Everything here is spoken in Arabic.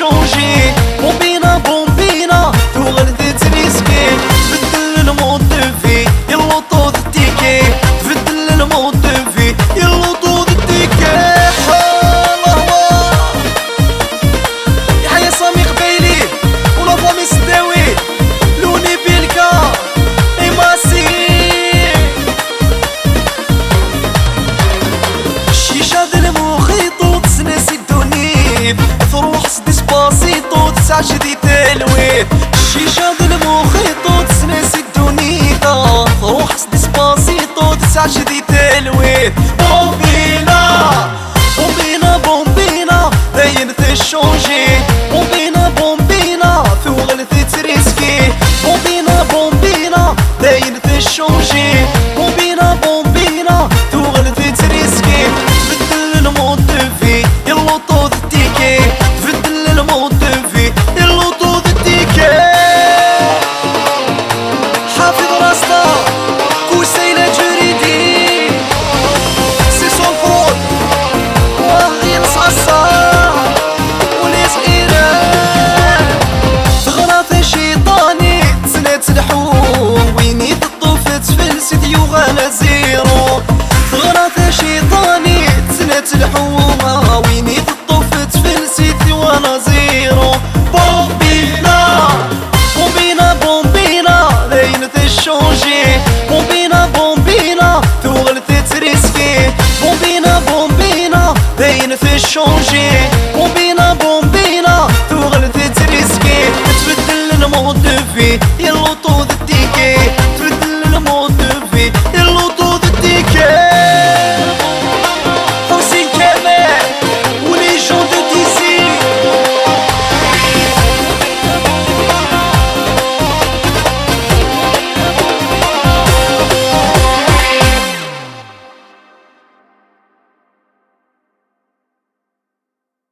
شونجي. بومبينا بومبينا تو غردت ريسكي، تبدل المود دو في يلا طود التيكي، تبدل المود دو في يلا طود التيكي. يحيى سامي قبيلي ولا فامي سداوي لوني بيلكا إيماسي. الشيشة د المخيطو تسناسي الدنيب، تروح ديسباسيتو تسعجدي تلويت. الشيشة د المخيطو تسناسي الدنيا، تروح ديسباسيتو تسعجدي تلويت.